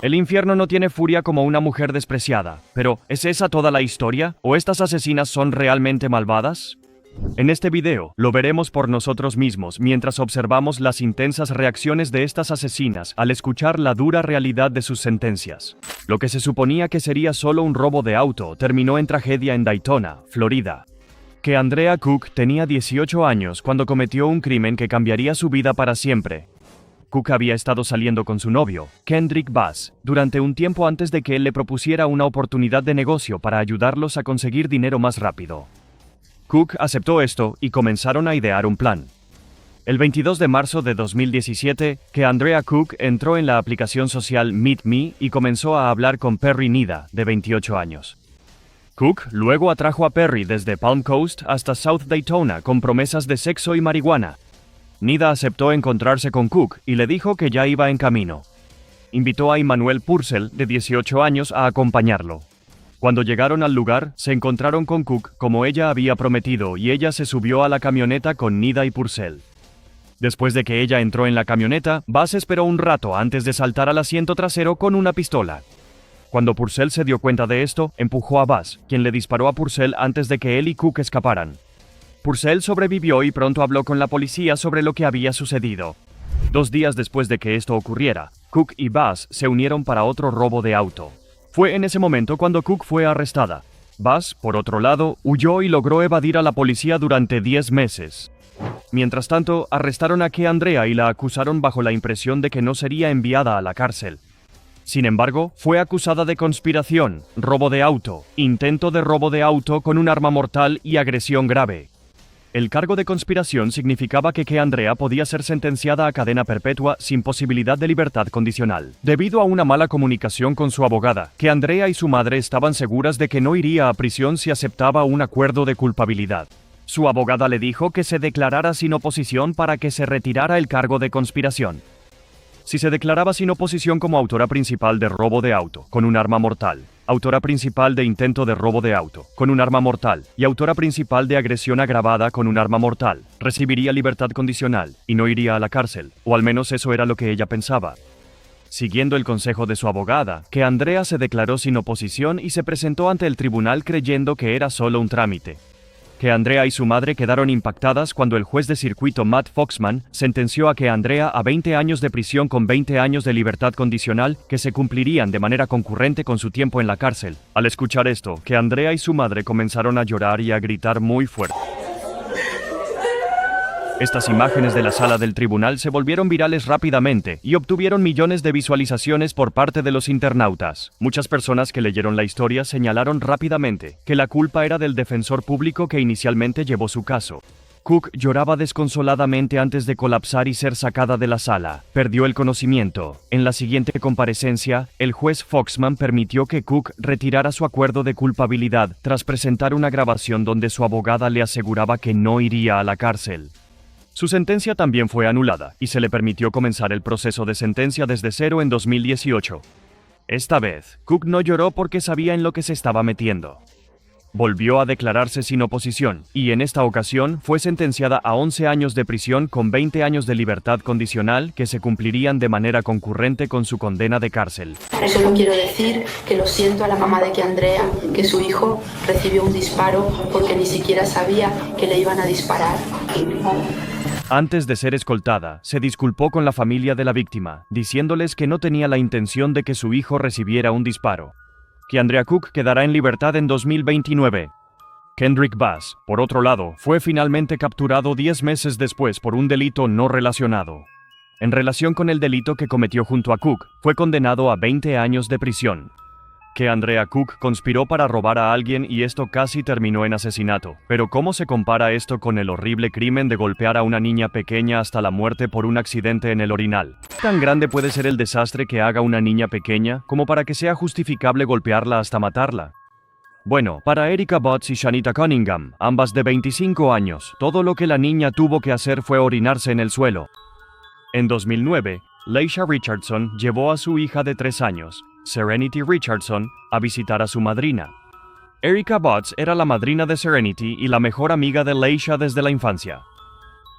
El infierno no tiene furia como una mujer despreciada. Pero, ¿es esa toda la historia? ¿O estas asesinas son realmente malvadas? En este video, lo veremos por nosotros mismos mientras observamos las intensas reacciones de estas asesinas al escuchar la dura realidad de sus sentencias. Lo que se suponía que sería solo un robo de auto terminó en tragedia en Daytona, Florida. Keandrea Cook tenía 18 años cuando cometió un crimen que cambiaría su vida para siempre. Cook había estado saliendo con su novio, Kendrick Bass, durante un tiempo antes de que él le propusiera una oportunidad de negocio para ayudarlos a conseguir dinero más rápido. Cook aceptó esto y comenzaron a idear un plan. El 22 de marzo de 2017, Keandrea Cook entró en la aplicación social Meet Me y comenzó a hablar con Perry Nida, de 28 años. Cook luego atrajo a Perry desde Palm Coast hasta South Daytona con promesas de sexo y marihuana. Nida aceptó encontrarse con Cook y le dijo que ya iba en camino. Invitó a Emmanuel Purcell, de 18 años, a acompañarlo. Cuando llegaron al lugar, se encontraron con Cook como ella había prometido y ella se subió a la camioneta con Nida y Purcell. Después de que ella entró en la camioneta, Bass esperó un rato antes de saltar al asiento trasero con una pistola. Cuando Purcell se dio cuenta de esto, empujó a Bass, quien le disparó a Purcell antes de que él y Cook escaparan. Purcell sobrevivió y pronto habló con la policía sobre lo que había sucedido. 2 días después de que esto ocurriera, Cook y Bass se unieron para otro robo de auto. Fue en ese momento cuando Cook fue arrestada. Bass, por otro lado, huyó y logró evadir a la policía durante 10 meses. Mientras tanto, arrestaron a Keandrea y la acusaron bajo la impresión de que no sería enviada a la cárcel. Sin embargo, fue acusada de conspiración, robo de auto, intento de robo de auto con un arma mortal y agresión grave. El cargo de conspiración significaba que Keandrea podía ser sentenciada a cadena perpetua sin posibilidad de libertad condicional. Debido a una mala comunicación con su abogada, Keandrea y su madre estaban seguras de que no iría a prisión si aceptaba un acuerdo de culpabilidad. Su abogada le dijo que se declarara sin oposición para que se retirara el cargo de conspiración. Si se declaraba sin oposición como autora principal de robo de auto, con un arma mortal, autora principal de intento de robo de auto, con un arma mortal, y autora principal de agresión agravada con un arma mortal, recibiría libertad condicional y no iría a la cárcel, o al menos eso era lo que ella pensaba. Siguiendo el consejo de su abogada, Keandrea se declaró sin oposición y se presentó ante el tribunal creyendo que era solo un trámite. Keandrea y su madre quedaron impactadas cuando el juez de circuito Matt Foxman sentenció a Keandrea a 20 años de prisión con 20 años de libertad condicional que se cumplirían de manera concurrente con su tiempo en la cárcel. Al escuchar esto, Keandrea y su madre comenzaron a llorar y a gritar muy fuerte. Estas imágenes de la sala del tribunal se volvieron virales rápidamente y obtuvieron millones de visualizaciones por parte de los internautas. Muchas personas que leyeron la historia señalaron rápidamente que la culpa era del defensor público que inicialmente llevó su caso. Cook lloraba desconsoladamente antes de colapsar y ser sacada de la sala. Perdió el conocimiento. En la siguiente comparecencia, el juez Foxman permitió que Cook retirara su acuerdo de culpabilidad tras presentar una grabación donde su abogada le aseguraba que no iría a la cárcel. Su sentencia también fue anulada y se le permitió comenzar el proceso de sentencia desde cero en 2018. Esta vez, Cook no lloró porque sabía en lo que se estaba metiendo. Volvió a declararse sin oposición y en esta ocasión fue sentenciada a 11 años de prisión con 20 años de libertad condicional que se cumplirían de manera concurrente con su condena de cárcel. Solo quiero decir que lo siento a la mamá de Keandrea, que su hijo recibió un disparo porque ni siquiera sabía que le iban a disparar. Antes de ser escoltada, se disculpó con la familia de la víctima, diciéndoles que no tenía la intención de que su hijo recibiera un disparo. Keandrea Cook quedará en libertad en 2029. Kendrick Bass, por otro lado, fue finalmente capturado 10 meses después por un delito no relacionado. En relación con el delito que cometió junto a Cook, fue condenado a 20 años de prisión. Keandrea Cook conspiró para robar a alguien y esto casi terminó en asesinato. Pero ¿cómo se compara esto con el horrible crimen de golpear a una niña pequeña hasta la muerte por un accidente en el orinal? ¿Tan grande puede ser el desastre que haga una niña pequeña como para que sea justificable golpearla hasta matarla? Bueno, para Erica Butts y Shanita Cunningham, ambas de 25 años, todo lo que la niña tuvo que hacer fue orinarse en el suelo. En 2009, Laisha Richardson llevó a su hija de 3 años, Serenity Richardson, a visitar a su madrina. Erica Butts era la madrina de Serenity y la mejor amiga de Laisha desde la infancia.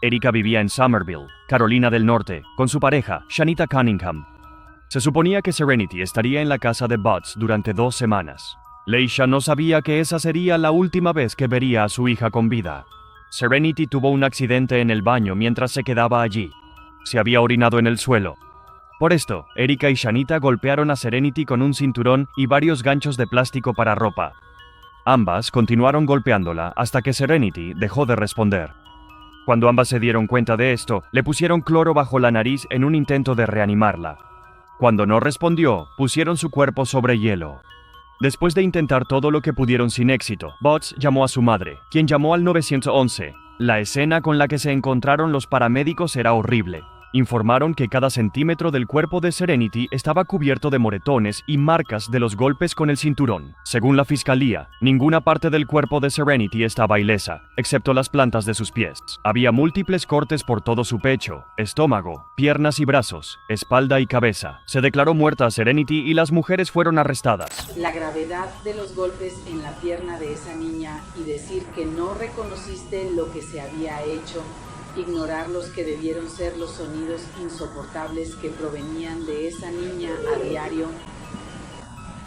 Erica vivía en Summerville, Carolina del Norte, con su pareja, Shanita Cunningham. Se suponía que Serenity estaría en la casa de Butts durante 2 semanas. Leisha no sabía que esa sería la última vez que vería a su hija con vida. Serenity tuvo un accidente en el baño mientras se quedaba allí. Se había orinado en el suelo. Por esto, Erika y Shanita golpearon a Serenity con un cinturón y varios ganchos de plástico para ropa. Ambas continuaron golpeándola hasta que Serenity dejó de responder. Cuando ambas se dieron cuenta de esto, le pusieron cloro bajo la nariz en un intento de reanimarla. Cuando no respondió, pusieron su cuerpo sobre hielo. Después de intentar todo lo que pudieron sin éxito, Butts llamó a su madre, quien llamó al 911. La escena con la que se encontraron los paramédicos era horrible. Informaron que cada centímetro del cuerpo de Serenity estaba cubierto de moretones y marcas de los golpes con el cinturón. Según la fiscalía, ninguna parte del cuerpo de Serenity estaba ilesa, excepto las plantas de sus pies. Había múltiples cortes por todo su pecho, estómago, piernas y brazos, espalda y cabeza. Se declaró muerta a Serenity y las mujeres fueron arrestadas. La gravedad de los golpes en la pierna de esa niña y decir que no reconociste lo que se había hecho, ignorar los que debieron ser los sonidos insoportables que provenían de esa niña a diario,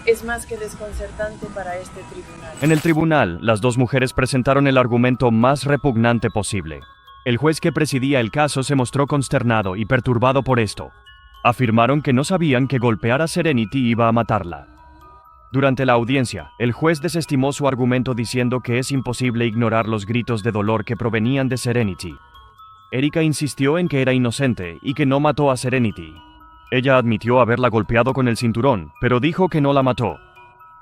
es más que desconcertante para este tribunal. En el tribunal, las dos mujeres presentaron el argumento más repugnante posible. El juez que presidía el caso se mostró consternado y perturbado por esto. Afirmaron que no sabían que golpear a Serenity iba a matarla. Durante la audiencia, el juez desestimó su argumento diciendo que es imposible ignorar los gritos de dolor que provenían de Serenity. Erika insistió en que era inocente y que no mató a Serenity. Ella admitió haberla golpeado con el cinturón, pero dijo que no la mató.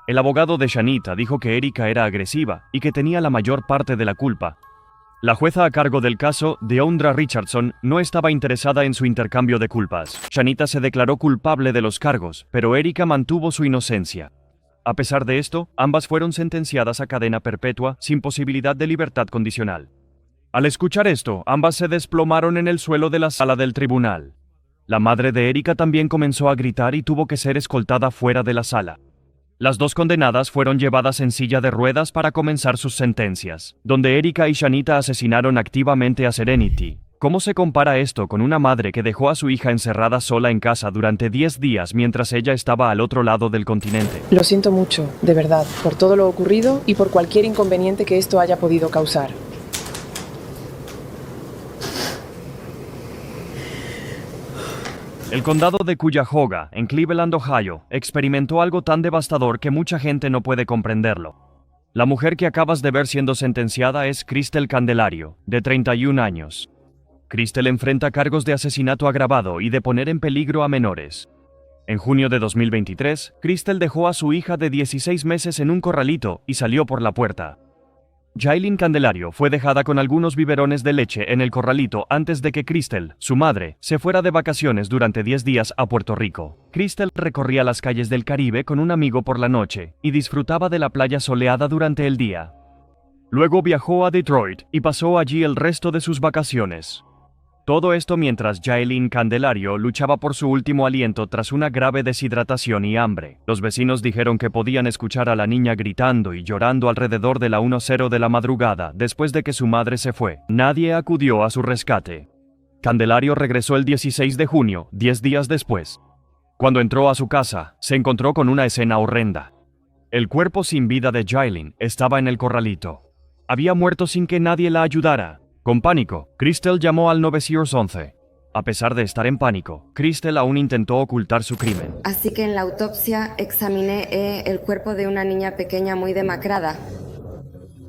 El abogado de Shanita dijo que Erika era agresiva y que tenía la mayor parte de la culpa. La jueza a cargo del caso, Deondra Richardson, no estaba interesada en su intercambio de culpas. Shanita se declaró culpable de los cargos, pero Erika mantuvo su inocencia. A pesar de esto, ambas fueron sentenciadas a cadena perpetua sin posibilidad de libertad condicional. Al escuchar esto, ambas se desplomaron en el suelo de la sala del tribunal. La madre de Erika también comenzó a gritar y tuvo que ser escoltada fuera de la sala. Las dos condenadas fueron llevadas en silla de ruedas para comenzar sus sentencias, donde Erika y Shanita asesinaron activamente a Serenity. ¿Cómo se compara esto con una madre que dejó a su hija encerrada sola en casa durante 10 días mientras ella estaba al otro lado del continente? Lo siento mucho, de verdad, por todo lo ocurrido y por cualquier inconveniente que esto haya podido causar. El condado de Cuyahoga, en Cleveland, Ohio, experimentó algo tan devastador que mucha gente no puede comprenderlo. La mujer que acabas de ver siendo sentenciada es Crystal Candelario, de 31 años. Crystal enfrenta cargos de asesinato agravado y de poner en peligro a menores. En junio de 2023, Crystal dejó a su hija de 16 meses en un corralito y salió por la puerta. Jaylin Candelario fue dejada con algunos biberones de leche en el corralito antes de que Crystal, su madre, se fuera de vacaciones durante 10 días a Puerto Rico. Crystal recorría las calles del Caribe con un amigo por la noche y disfrutaba de la playa soleada durante el día. Luego viajó a Detroit y pasó allí el resto de sus vacaciones. Todo esto mientras Jaylin Candelario luchaba por su último aliento tras una grave deshidratación y hambre. Los vecinos dijeron que podían escuchar a la niña gritando y llorando alrededor de la 1:00 de la madrugada después de que su madre se fue. Nadie acudió a su rescate. Candelario regresó el 16 de junio, 10 días después. Cuando entró a su casa, se encontró con una escena horrenda. El cuerpo sin vida de Jaylin estaba en el corralito. Había muerto sin que nadie la ayudara. Con pánico, Crystal llamó al 911. A pesar de estar en pánico, Crystal aún intentó ocultar su crimen. Así que en la autopsia examiné el cuerpo de una niña pequeña muy demacrada.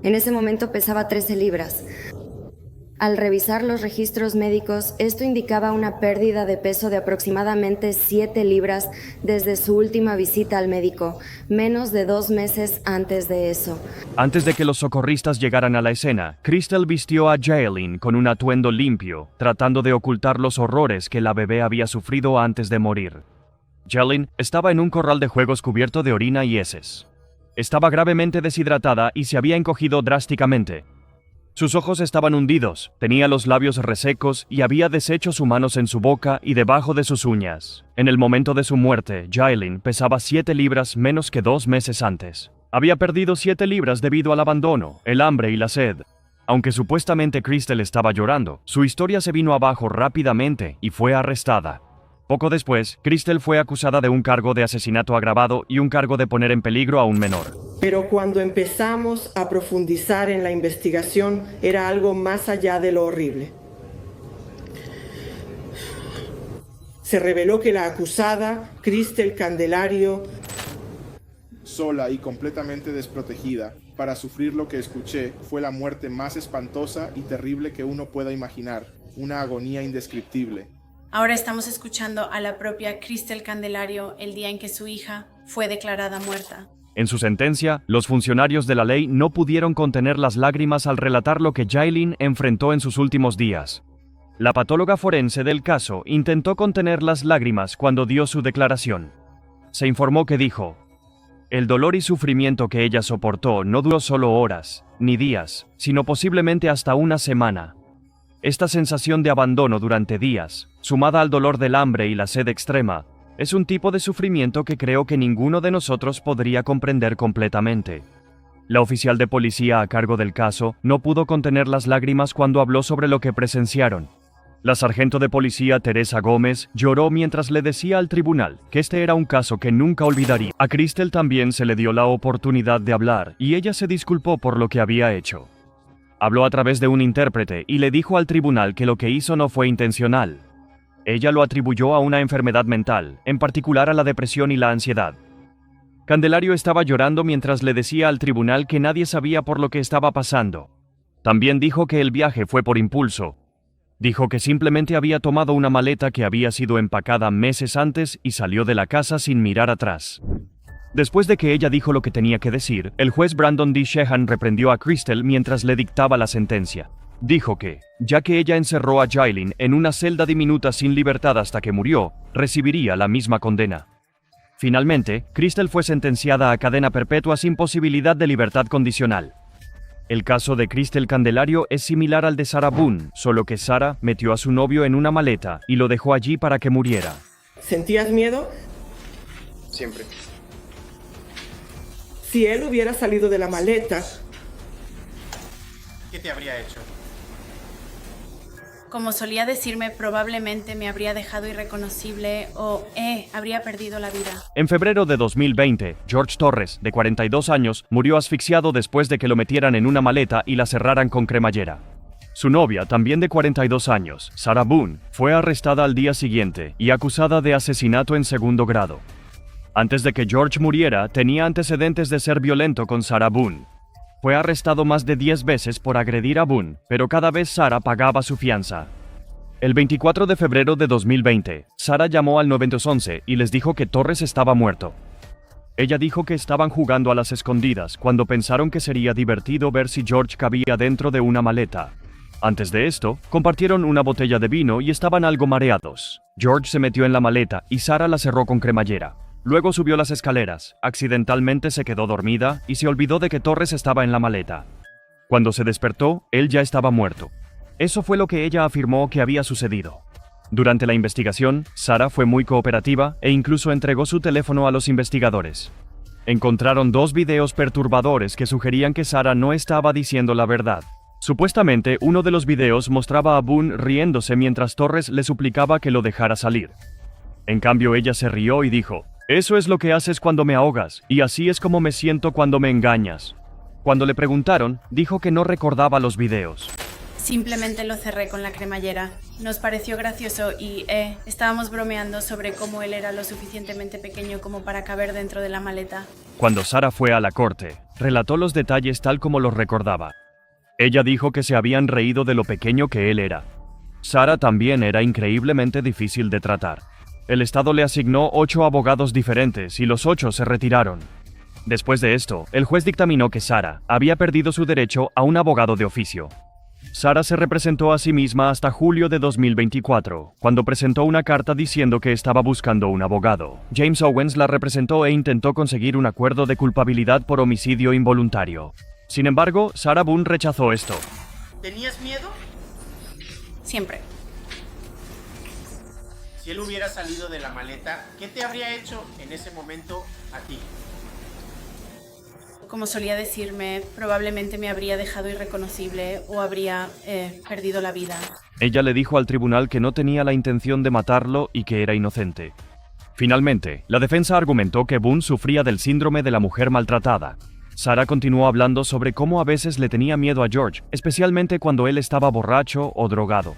En ese momento pesaba 13 libras. Al revisar los registros médicos, esto indicaba una pérdida de peso de aproximadamente 7 libras desde su última visita al médico, menos de 2 meses antes de eso. Antes de que los socorristas llegaran a la escena, Crystal vistió a Jaylin con un atuendo limpio, tratando de ocultar los horrores que la bebé había sufrido antes de morir. Jaylin estaba en un corral de juegos cubierto de orina y heces. Estaba gravemente deshidratada y se había encogido drásticamente. Sus ojos estaban hundidos, tenía los labios resecos y había desechos humanos en su boca y debajo de sus uñas. En el momento de su muerte, Jaylin pesaba 7 libras menos que 2 meses antes. Había perdido 7 libras debido al abandono, el hambre y la sed. Aunque supuestamente Crystal estaba llorando, su historia se vino abajo rápidamente y fue arrestada. Poco después, Crystal fue acusada de un cargo de asesinato agravado y un cargo de poner en peligro a un menor. Pero cuando empezamos a profundizar en la investigación, era algo más allá de lo horrible. Se reveló que la acusada, Crystal Candelario, sola y completamente desprotegida, para sufrir lo que escuché, fue la muerte más espantosa y terrible que uno pueda imaginar, una agonía indescriptible. Ahora estamos escuchando a la propia Crystal Candelario el día en que su hija fue declarada muerta. En su sentencia, los funcionarios de la ley no pudieron contener las lágrimas al relatar lo que Jaylin enfrentó en sus últimos días. La patóloga forense del caso intentó contener las lágrimas cuando dio su declaración. Se informó que dijo: el dolor y sufrimiento que ella soportó no duró solo horas, ni días, sino posiblemente hasta una semana. Esta sensación de abandono durante días, sumada al dolor del hambre y la sed extrema, es un tipo de sufrimiento que creo que ninguno de nosotros podría comprender completamente. La oficial de policía a cargo del caso no pudo contener las lágrimas cuando habló sobre lo que presenciaron. La sargento de policía Teresa Gómez lloró mientras le decía al tribunal que este era un caso que nunca olvidaría. A Crystal también se le dio la oportunidad de hablar y ella se disculpó por lo que había hecho. Habló a través de un intérprete y le dijo al tribunal que lo que hizo no fue intencional. Ella lo atribuyó a una enfermedad mental, en particular a la depresión y la ansiedad. Candelario estaba llorando mientras le decía al tribunal que nadie sabía por lo que estaba pasando. También dijo que el viaje fue por impulso. Dijo que simplemente había tomado una maleta que había sido empacada meses antes y salió de la casa sin mirar atrás. Después de que ella dijo lo que tenía que decir, el juez Brandon D. Sheehan reprendió a Crystal mientras le dictaba la sentencia. Dijo que, ya que ella encerró a Jaylin en una celda diminuta sin libertad hasta que murió, recibiría la misma condena. Finalmente, Crystal fue sentenciada a cadena perpetua sin posibilidad de libertad condicional. El caso de Crystal Candelario es similar al de Sarah Boone, solo que Sarah metió a su novio en una maleta y lo dejó allí para que muriera. ¿sentías miedo? Siempre. Si él hubiera salido de la maleta, ¿qué te habría hecho? Como solía decirme, probablemente me habría dejado irreconocible o habría perdido la vida. En febrero de 2020, George Torres, de 42 años, murió asfixiado después de que lo metieran en una maleta y la cerraran con cremallera. Su novia, también de 42 años, Sarah Boone, fue arrestada al día siguiente y acusada de asesinato en segundo grado. Antes de que George muriera, tenía antecedentes de ser violento con Sarah Boone. Fue arrestado más de 10 veces por agredir a Boone, pero cada vez Sarah pagaba su fianza. El 24 de febrero de 2020, Sarah llamó al 911 y les dijo que Torres estaba muerto. Ella dijo que estaban jugando a las escondidas cuando pensaron que sería divertido ver si George cabía dentro de una maleta. Antes de esto, compartieron una botella de vino y estaban algo mareados. George se metió en la maleta y Sarah la cerró con cremallera. Luego subió las escaleras, accidentalmente se quedó dormida y se olvidó de que Torres estaba en la maleta. Cuando se despertó, él ya estaba muerto. Eso fue lo que ella afirmó que había sucedido. Durante la investigación, Sarah fue muy cooperativa e incluso entregó su teléfono a los investigadores. Encontraron 2 videos perturbadores que sugerían que Sarah no estaba diciendo la verdad. Supuestamente, uno de los videos mostraba a Boone riéndose mientras Torres le suplicaba que lo dejara salir. En cambio, ella se rió y dijo: «Eso es lo que haces cuando me ahogas, y así es como me siento cuando me engañas». Cuando le preguntaron, dijo que no recordaba los videos. Simplemente lo cerré con la cremallera. Nos pareció gracioso y, estábamos bromeando sobre cómo él era lo suficientemente pequeño como para caber dentro de la maleta. Cuando Sarah fue a la corte, relató los detalles tal como los recordaba. Ella dijo que se habían reído de lo pequeño que él era. Sarah también era increíblemente difícil de tratar. El Estado le asignó 8 abogados diferentes y los 8 se retiraron. Después de esto, el juez dictaminó que Sarah había perdido su derecho a un abogado de oficio. Sarah se representó a sí misma hasta julio de 2024, cuando presentó una carta diciendo que estaba buscando un abogado. James Owens la representó e intentó conseguir un acuerdo de culpabilidad por homicidio involuntario. Sin embargo, Sarah Boone rechazó esto. ¿Tenías miedo? Siempre. Si él hubiera salido de la maleta, ¿qué te habría hecho en ese momento a ti? como solía decirme, probablemente me habría dejado irreconocible o habría perdido la vida. Ella le dijo al tribunal que no tenía la intención de matarlo y que era inocente. Finalmente, la defensa argumentó que Boone sufría del síndrome de la mujer maltratada. Sarah continuó hablando sobre cómo a veces le tenía miedo a George, especialmente cuando él estaba borracho o drogado.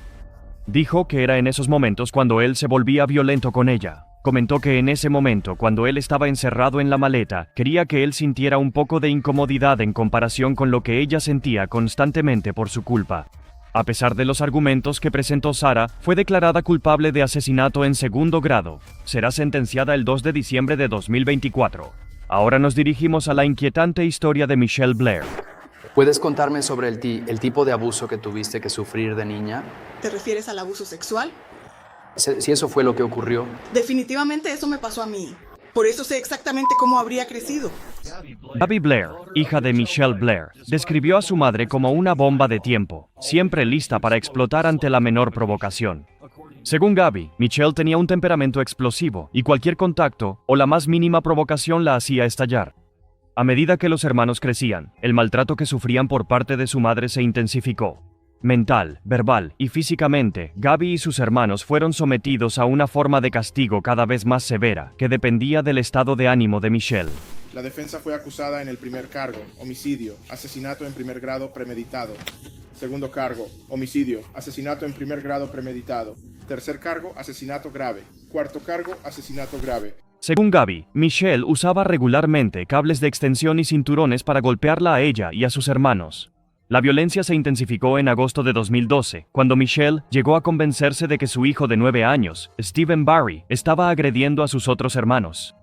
Dijo que era en esos momentos cuando él se volvía violento con ella. Comentó que en ese momento, cuando él estaba encerrado en la maleta, quería que él sintiera un poco de incomodidad en comparación con lo que ella sentía constantemente por su culpa. A pesar de los argumentos que presentó Sarah, fue declarada culpable de asesinato en segundo grado. Será sentenciada el 2 de diciembre de 2024. Ahora nos dirigimos a la inquietante historia de Michelle Blair. ¿Puedes contarme sobre el tipo de abuso que tuviste que sufrir de niña? ¿Te refieres al abuso sexual? Si eso fue lo que ocurrió. Definitivamente eso me pasó a mí. Por eso sé exactamente cómo habría crecido. Gabi Blair, hija de Michelle Blair, describió a su madre como una bomba de tiempo, siempre lista para explotar ante la menor provocación. Según Gabi, Michelle tenía un temperamento explosivo y cualquier contacto o la más mínima provocación la hacía estallar. A medida que los hermanos crecían, el maltrato que sufrían por parte de su madre se intensificó. Mental, verbal y físicamente, Gabi y sus hermanos fueron sometidos a una forma de castigo cada vez más severa, que dependía del estado de ánimo de Michelle. La defensa fue acusada en el primer cargo, homicidio, asesinato en primer grado premeditado. Segundo cargo, homicidio, asesinato en primer grado premeditado. Tercer cargo, asesinato grave. Cuarto cargo, asesinato grave. Según Gabi, Michelle usaba regularmente cables de extensión y cinturones para golpearla a ella y a sus hermanos. La violencia se intensificó en agosto de 2012, cuando Michelle llegó a convencerse de que su hijo de 9 años, Stephen Barry, estaba agrediendo a sus otros hermanos.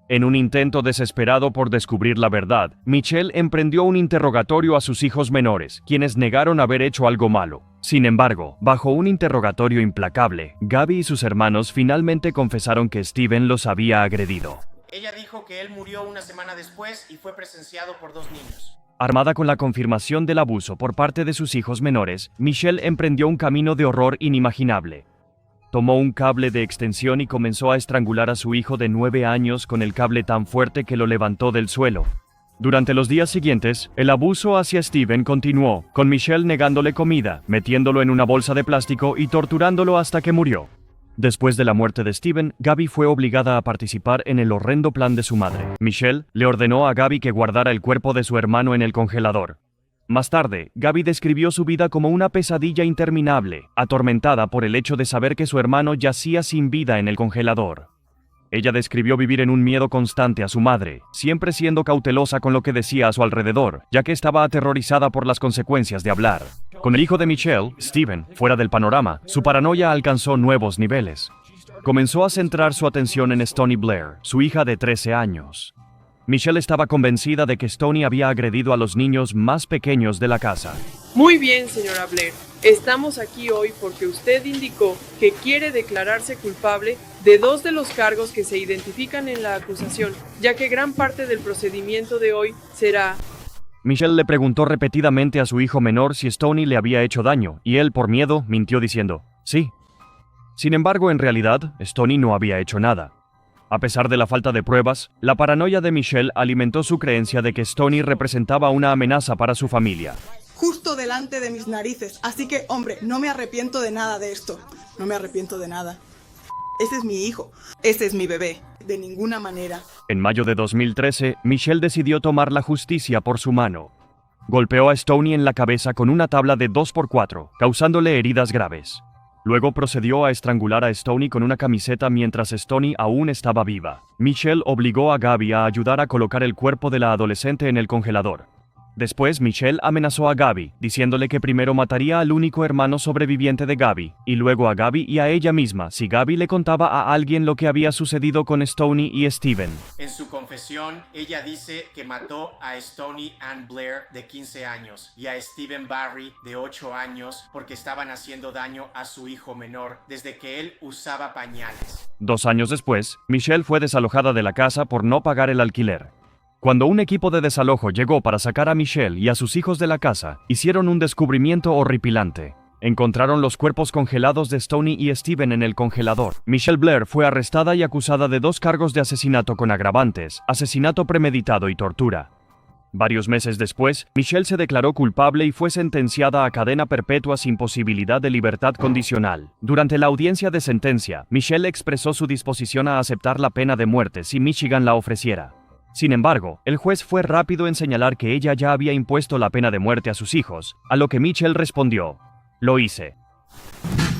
En un intento desesperado por descubrir la verdad, Michelle emprendió un interrogatorio a sus hijos menores, quienes negaron haber hecho algo malo. Sin embargo, bajo un interrogatorio implacable, Gabi y sus hermanos finalmente confesaron que Stephen los había agredido. Ella dijo que él murió una semana después y fue presenciado por 2 niños. Armada con la confirmación del abuso por parte de sus hijos menores, Michelle emprendió un camino de horror inimaginable. Tomó un cable de extensión y comenzó a estrangular a su hijo de 9 años con el cable tan fuerte que lo levantó del suelo. Durante los días siguientes, el abuso hacia Stephen continuó, con Michelle negándole comida, metiéndolo en una bolsa de plástico y torturándolo hasta que murió. Después de la muerte de Stephen, Gabi fue obligada a participar en el horrendo plan de su madre. Michelle le ordenó a Gabi que guardara el cuerpo de su hermano en el congelador. Más tarde, Gabi describió su vida como una pesadilla interminable, atormentada por el hecho de saber que su hermano yacía sin vida en el congelador. Ella describió vivir en un miedo constante a su madre, siempre siendo cautelosa con lo que decía a su alrededor, ya que estaba aterrorizada por las consecuencias de hablar. Con el hijo de Michelle, Stephen, fuera del panorama, su paranoia alcanzó nuevos niveles. Comenzó a centrar su atención en Stoney Blair, su hija de 13 años. Michelle estaba convencida de que Stoney había agredido a los niños más pequeños de la casa. Muy bien, señora Blair. Estamos aquí hoy porque usted indicó que quiere declararse culpable de 2 de los cargos que se identifican en la acusación, ya que gran parte del procedimiento de hoy será... Michelle le preguntó repetidamente a su hijo menor si Stoney le había hecho daño, y él, por miedo, mintió diciendo, sí. Sin embargo, en realidad, Stoney no había hecho nada. A pesar de la falta de pruebas, la paranoia de Michelle alimentó su creencia de que Stoney representaba una amenaza para su familia. Justo delante de mis narices. Así que, hombre, no me arrepiento de nada de esto. No me arrepiento de nada. Ese es mi hijo. Ese es mi bebé. De ninguna manera. En mayo de 2013, Michelle decidió tomar la justicia por su mano. Golpeó a Stoney en la cabeza con una tabla de 2x4, causándole heridas graves. Luego procedió a estrangular a Stoney con una camiseta mientras Stoney aún estaba viva. Michelle obligó a Gabi a ayudar a colocar el cuerpo de la adolescente en el congelador. Después, Michelle amenazó a Gabi, diciéndole que primero mataría al único hermano sobreviviente de Gabi, y luego a Gabi y a ella misma si Gabi le contaba a alguien lo que había sucedido con Stoney y Stephen. En su confesión, ella dice que mató a Stoney Ann Blair, de 15 años, y a Stephen Barry, de 8 años, porque estaban haciendo daño a su hijo menor desde que él usaba pañales. 2 años después, Michelle fue desalojada de la casa por no pagar el alquiler. Cuando un equipo de desalojo llegó para sacar a Michelle y a sus hijos de la casa, hicieron un descubrimiento horripilante. Encontraron los cuerpos congelados de Stoney y Stephen en el congelador. Michelle Blair fue arrestada y acusada de 2 cargos de asesinato con agravantes, asesinato premeditado y tortura. Varios meses después, Michelle se declaró culpable y fue sentenciada a cadena perpetua sin posibilidad de libertad condicional. Durante la audiencia de sentencia, Michelle expresó su disposición a aceptar la pena de muerte si Michigan la ofreciera. Sin embargo, el juez fue rápido en señalar que ella ya había impuesto la pena de muerte a sus hijos, a lo que Michelle respondió: "Lo hice".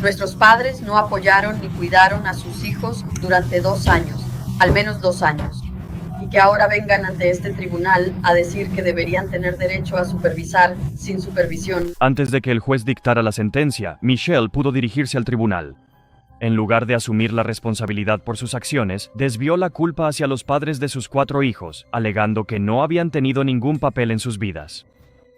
Nuestros padres no apoyaron ni cuidaron a sus hijos durante 2 años, al menos 2 años. Y que ahora vengan ante este tribunal a decir que deberían tener derecho a supervisar sin supervisión. Antes de que el juez dictara la sentencia, Michelle pudo dirigirse al tribunal. En lugar de asumir la responsabilidad por sus acciones, desvió la culpa hacia los padres de sus 4 hijos, alegando que no habían tenido ningún papel en sus vidas.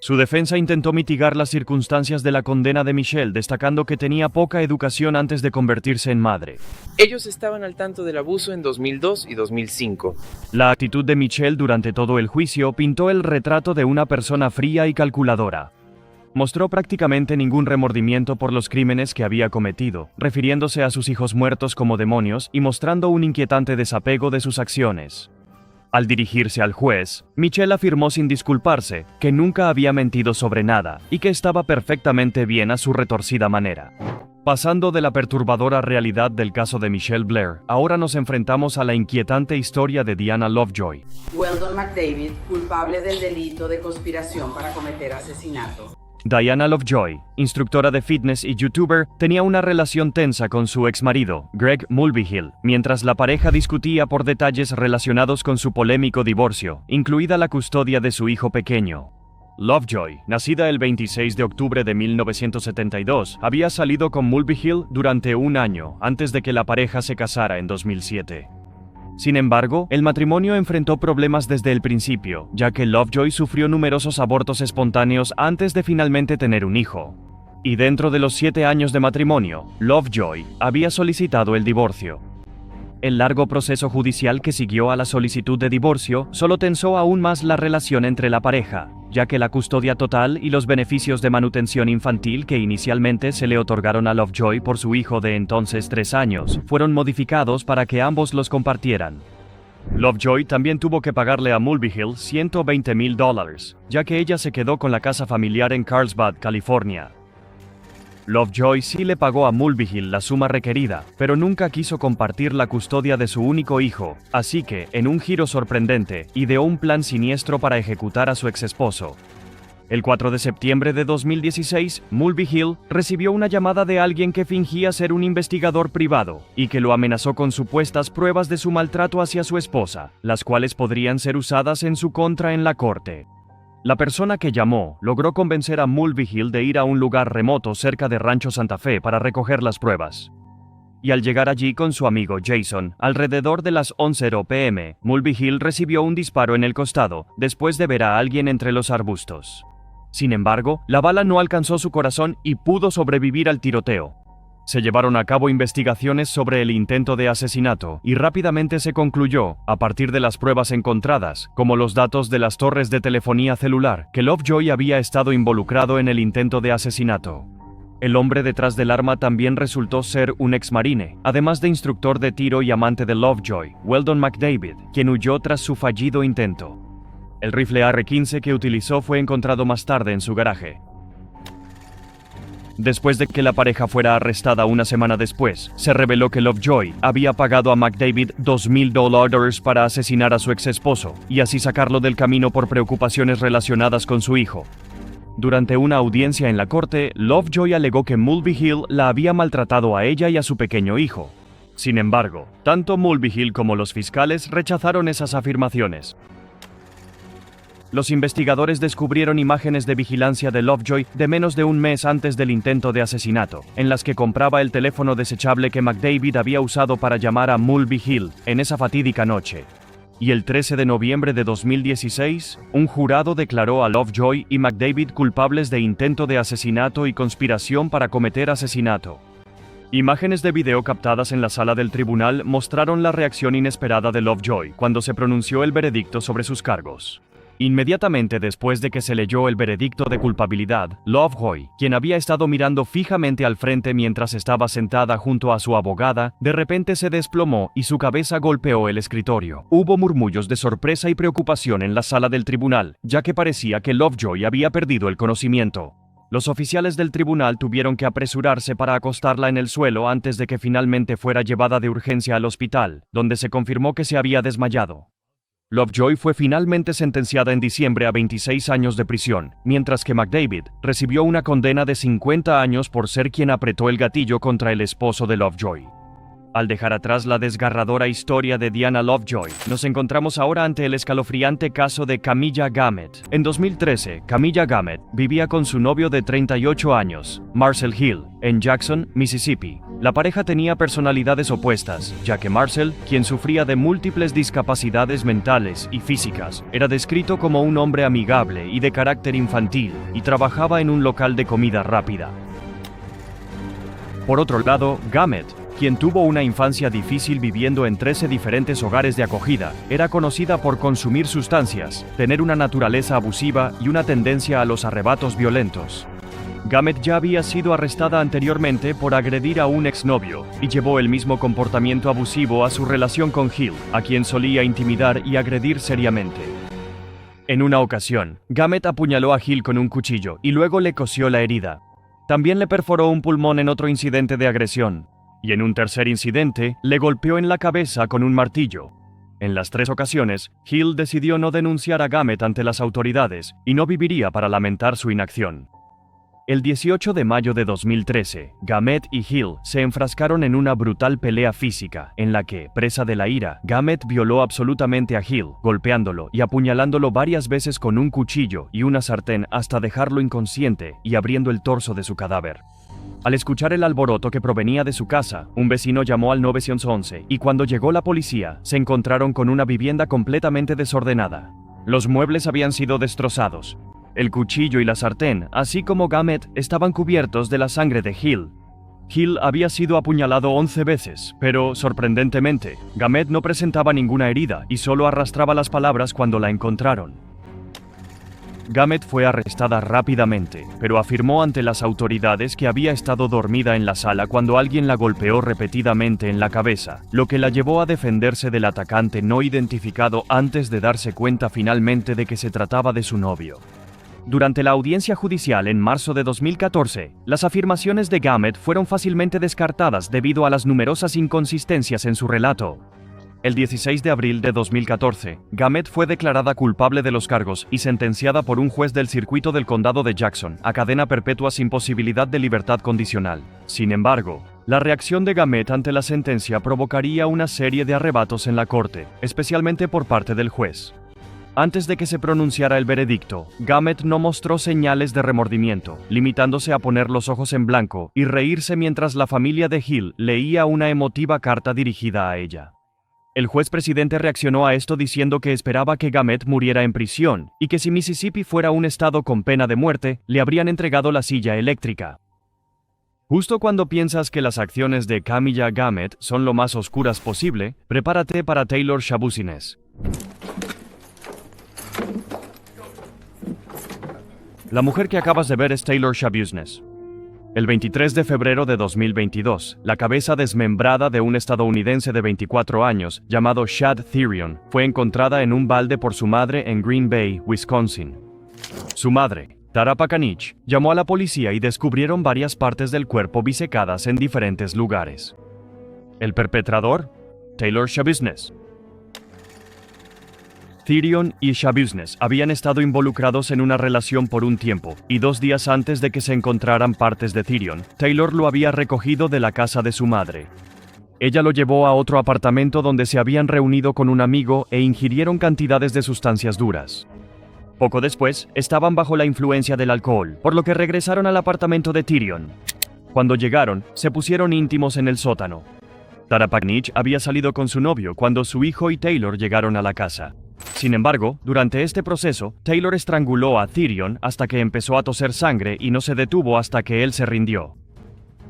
Su defensa intentó mitigar las circunstancias de la condena de Michelle, destacando que tenía poca educación antes de convertirse en madre. Ellos estaban al tanto del abuso en 2002 y 2005. La actitud de Michelle durante todo el juicio pintó el retrato de una persona fría y calculadora. Mostró prácticamente ningún remordimiento por los crímenes que había cometido, refiriéndose a sus hijos muertos como demonios y mostrando un inquietante desapego de sus acciones. Al dirigirse al juez, Michelle afirmó sin disculparse que nunca había mentido sobre nada y que estaba perfectamente bien a su retorcida manera. Pasando de la perturbadora realidad del caso de Michelle Blair, ahora nos enfrentamos a la inquietante historia de Diana Lovejoy. Weldon McDavid, culpable del delito de conspiración para cometer asesinato. Diana Lovejoy, instructora de fitness y youtuber, tenía una relación tensa con su exmarido, Greg Mulvihill, mientras la pareja discutía por detalles relacionados con su polémico divorcio, incluida la custodia de su hijo pequeño. Lovejoy, nacida el 26 de octubre de 1972, había salido con Mulvihill durante 1 año, antes de que la pareja se casara en 2007. Sin embargo, el matrimonio enfrentó problemas desde el principio, ya que Lovejoy sufrió numerosos abortos espontáneos antes de finalmente tener un hijo. Y dentro de los 7 años de matrimonio, Lovejoy había solicitado el divorcio. El largo proceso judicial que siguió a la solicitud de divorcio solo tensó aún más la relación entre la pareja, ya que la custodia total y los beneficios de manutención infantil que inicialmente se le otorgaron a Lovejoy por su hijo de entonces 3 años, fueron modificados para que ambos los compartieran. Lovejoy también tuvo que pagarle a Mulvihill $120,000, ya que ella se quedó con la casa familiar en Carlsbad, California. Lovejoy sí le pagó a Mulvihill la suma requerida, pero nunca quiso compartir la custodia de su único hijo, así que, en un giro sorprendente, ideó un plan siniestro para ejecutar a su exesposo. El 4 de septiembre de 2016, Mulvihill recibió una llamada de alguien que fingía ser un investigador privado y que lo amenazó con supuestas pruebas de su maltrato hacia su esposa, las cuales podrían ser usadas en su contra en la corte. La persona que llamó logró convencer a Mulvihill de ir a un lugar remoto cerca de Rancho Santa Fe para recoger las pruebas. Y al llegar allí con su amigo Jason, alrededor de las 11:00 p.m., Mulvihill recibió un disparo en el costado, después de ver a alguien entre los arbustos. Sin embargo, la bala no alcanzó su corazón y pudo sobrevivir al tiroteo. Se llevaron a cabo investigaciones sobre el intento de asesinato y rápidamente se concluyó, a partir de las pruebas encontradas, como los datos de las torres de telefonía celular, que Lovejoy había estado involucrado en el intento de asesinato. El hombre detrás del arma también resultó ser un exmarine, además de instructor de tiro y amante de Lovejoy, Weldon McDavid, quien huyó tras su fallido intento. El rifle AR-15 que utilizó fue encontrado más tarde en su garaje. Después de que la pareja fuera arrestada una semana después, se reveló que Lovejoy había pagado a McDavid $2,000 para asesinar a su exesposo y así sacarlo del camino por preocupaciones relacionadas con su hijo. Durante una audiencia en la corte, Lovejoy alegó que Mulvihill la había maltratado a ella y a su pequeño hijo. Sin embargo, tanto Mulvihill como los fiscales rechazaron esas afirmaciones. Los investigadores descubrieron imágenes de vigilancia de Lovejoy de menos de un mes antes del intento de asesinato, en las que compraba el teléfono desechable que McDavid había usado para llamar a Mulvihill en esa fatídica noche. Y el 13 de noviembre de 2016, un jurado declaró a Lovejoy y McDavid culpables de intento de asesinato y conspiración para cometer asesinato. Imágenes de video captadas en la sala del tribunal mostraron la reacción inesperada de Lovejoy cuando se pronunció el veredicto sobre sus cargos. Inmediatamente después de que se leyó el veredicto de culpabilidad, Lovejoy, quien había estado mirando fijamente al frente mientras estaba sentada junto a su abogada, de repente se desplomó y su cabeza golpeó el escritorio. Hubo murmullos de sorpresa y preocupación en la sala del tribunal, ya que parecía que Lovejoy había perdido el conocimiento. Los oficiales del tribunal tuvieron que apresurarse para acostarla en el suelo antes de que finalmente fuera llevada de urgencia al hospital, donde se confirmó que se había desmayado. Lovejoy fue finalmente sentenciada en diciembre a 26 años de prisión, mientras que McDavid recibió una condena de 50 años por ser quien apretó el gatillo contra el esposo de Lovejoy. Al dejar atrás la desgarradora historia de Diana Lovejoy, nos encontramos ahora ante el escalofriante caso de Camilla Gamet. En 2013, Camilla Gamet vivía con su novio de 38 años, Marcel Hill, en Jackson, Mississippi. La pareja tenía personalidades opuestas, ya que Marcel, quien sufría de múltiples discapacidades mentales y físicas, era descrito como un hombre amigable y de carácter infantil, y trabajaba en un local de comida rápida. Por otro lado, Gamet, quien tuvo una infancia difícil viviendo en 13 diferentes hogares de acogida, era conocida por consumir sustancias, tener una naturaleza abusiva y una tendencia a los arrebatos violentos. Gamet ya había sido arrestada anteriormente por agredir a un exnovio y llevó el mismo comportamiento abusivo a su relación con Hill, a quien solía intimidar y agredir seriamente. En una ocasión, Gamet apuñaló a Hill con un cuchillo y luego le cosió la herida. También le perforó un pulmón en otro incidente de agresión. Y en un tercer incidente, le golpeó en la cabeza con un martillo. En las 3 ocasiones, Hill decidió no denunciar a Gamet ante las autoridades y no viviría para lamentar su inacción. El 18 de mayo de 2013, Gamet y Hill se enfrascaron en una brutal pelea física, en la que, presa de la ira, Gamet violó absolutamente a Hill, golpeándolo y apuñalándolo varias veces con un cuchillo y una sartén hasta dejarlo inconsciente y abriendo el torso de su cadáver. Al escuchar el alboroto que provenía de su casa, un vecino llamó al 911 y cuando llegó la policía, se encontraron con una vivienda completamente desordenada. Los muebles habían sido destrozados. El cuchillo y la sartén, así como Gamet, estaban cubiertos de la sangre de Hill. Hill había sido apuñalado 11 veces, pero, sorprendentemente, Gamet no presentaba ninguna herida y solo arrastraba las palabras cuando la encontraron. Gamet fue arrestada rápidamente, pero afirmó ante las autoridades que había estado dormida en la sala cuando alguien la golpeó repetidamente en la cabeza, lo que la llevó a defenderse del atacante no identificado antes de darse cuenta finalmente de que se trataba de su novio. Durante la audiencia judicial en marzo de 2014, las afirmaciones de Gamet fueron fácilmente descartadas debido a las numerosas inconsistencias en su relato. El 16 de abril de 2014, Gamet fue declarada culpable de los cargos y sentenciada por un juez del circuito del condado de Jackson a cadena perpetua sin posibilidad de libertad condicional. Sin embargo, la reacción de Gamet ante la sentencia provocaría una serie de arrebatos en la corte, especialmente por parte del juez. Antes de que se pronunciara el veredicto, Gamet no mostró señales de remordimiento, limitándose a poner los ojos en blanco y reírse mientras la familia de Hill leía una emotiva carta dirigida a ella. El juez presidente reaccionó a esto diciendo que esperaba que Gamet muriera en prisión y que si Mississippi fuera un estado con pena de muerte, le habrían entregado la silla eléctrica. Justo cuando piensas que las acciones de Camilla Gamet son lo más oscuras posible, prepárate para Taylor Shabusines. La mujer que acabas de ver es Taylor Shabusines. El 23 de febrero de 2022, la cabeza desmembrada de un estadounidense de 24 años, llamado Shad Therion, fue encontrada en un balde por su madre en Green Bay, Wisconsin. Su madre, Tara Pakanich, llamó a la policía y descubrieron varias partes del cuerpo bisecadas en diferentes lugares. El perpetrador, Taylor Shabusines. Therion y Shabusines habían estado involucrados en una relación por un tiempo, y 2 días antes de que se encontraran partes de Therion, Taylor lo había recogido de la casa de su madre. Ella lo llevó a otro apartamento donde se habían reunido con un amigo e ingirieron cantidades de sustancias duras. Poco después, estaban bajo la influencia del alcohol, por lo que regresaron al apartamento de Therion. Cuando llegaron, se pusieron íntimos en el sótano. Tara Pakanich había salido con su novio cuando su hijo y Taylor llegaron a la casa. Sin embargo, durante este proceso, Taylor estranguló a Therion hasta que empezó a toser sangre y no se detuvo hasta que él se rindió.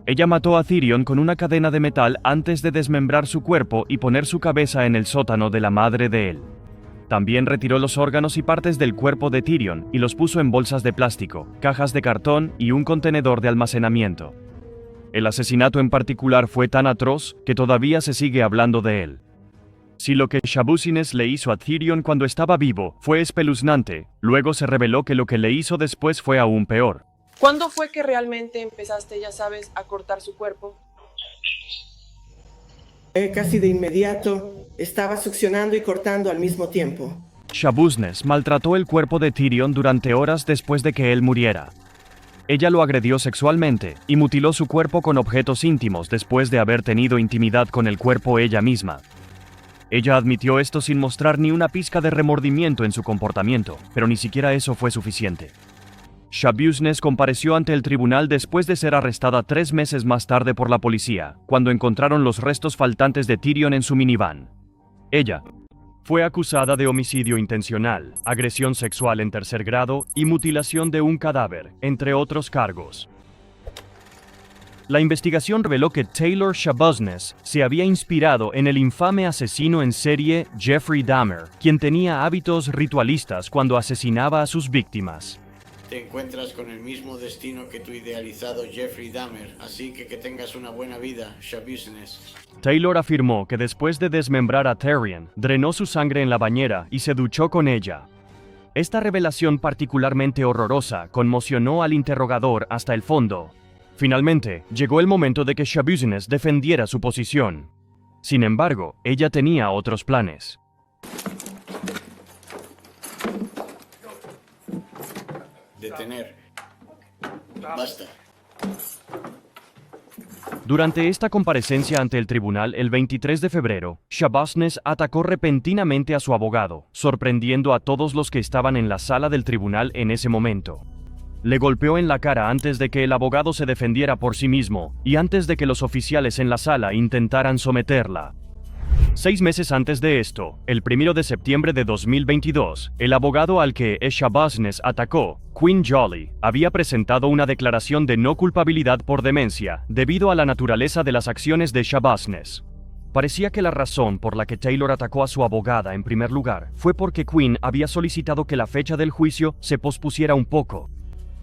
Ella mató a Therion con una cadena de metal antes de desmembrar su cuerpo y poner su cabeza en el sótano de la madre de él. También retiró los órganos y partes del cuerpo de Tyrion y los puso en bolsas de plástico, cajas de cartón y un contenedor de almacenamiento. El asesinato en particular fue tan atroz que todavía se sigue hablando de él. Si lo que Shabushines le hizo a Tyrion cuando estaba vivo fue espeluznante, luego se reveló que lo que le hizo después fue aún peor. ¿Cuándo fue que realmente empezaste, ya sabes, a cortar su cuerpo? Casi de inmediato, estaba succionando y cortando al mismo tiempo. Shabushines maltrató el cuerpo de Tyrion durante horas después de que él muriera. Ella lo agredió sexualmente y mutiló su cuerpo con objetos íntimos después de haber tenido intimidad con el cuerpo ella misma. Ella admitió esto sin mostrar ni una pizca de remordimiento en su comportamiento, pero ni siquiera eso fue suficiente. Shabushines compareció ante el tribunal después de ser arrestada 3 meses más tarde por la policía, cuando encontraron los restos faltantes de Tyrion en su minivan. Ella fue acusada de homicidio intencional, agresión sexual en tercer grado y mutilación de un cadáver, entre otros cargos. La investigación reveló que Taylor Shabushines se había inspirado en el infame asesino en serie Jeffrey Dahmer, quien tenía hábitos ritualistas cuando asesinaba a sus víctimas. Te encuentras con el mismo destino que tu idealizado Jeffrey Dahmer, así que tengas una buena vida, Shabushines. Taylor afirmó que después de desmembrar a Tyrion, drenó su sangre en la bañera y se duchó con ella. Esta revelación particularmente horrorosa conmocionó al interrogador hasta el fondo. Finalmente, llegó el momento de que Shabushines defendiera su posición. Sin embargo, ella tenía otros planes. Detener. Basta. Durante esta comparecencia ante el tribunal el 23 de febrero, Shabushines atacó repentinamente a su abogado, sorprendiendo a todos los que estaban en la sala del tribunal en ese momento. Le golpeó en la cara antes de que el abogado se defendiera por sí mismo y antes de que los oficiales en la sala intentaran someterla. 6 meses antes de esto, el 1 de septiembre de 2022, el abogado al que Shabushines atacó, Quinn Jolly, había presentado una declaración de no culpabilidad por demencia debido a la naturaleza de las acciones de Shabushines. Parecía que la razón por la que Taylor atacó a su abogada en primer lugar fue porque Quinn había solicitado que la fecha del juicio se pospusiera un poco.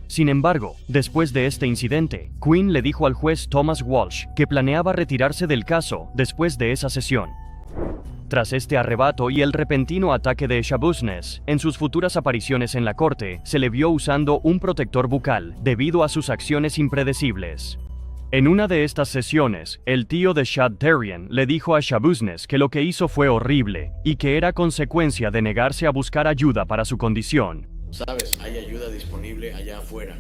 Sin embargo, después de este incidente, Quinn le dijo al juez Thomas Walsh que planeaba retirarse del caso después de esa sesión. Tras este arrebato y el repentino ataque de Shabushines, en sus futuras apariciones en la corte, se le vio usando un protector bucal debido a sus acciones impredecibles. En una de estas sesiones, el tío de Shad Tyrion le dijo a Shabushines que lo que hizo fue horrible y que era consecuencia de negarse a buscar ayuda para su condición. Sabes, hay ayuda disponible allá afuera.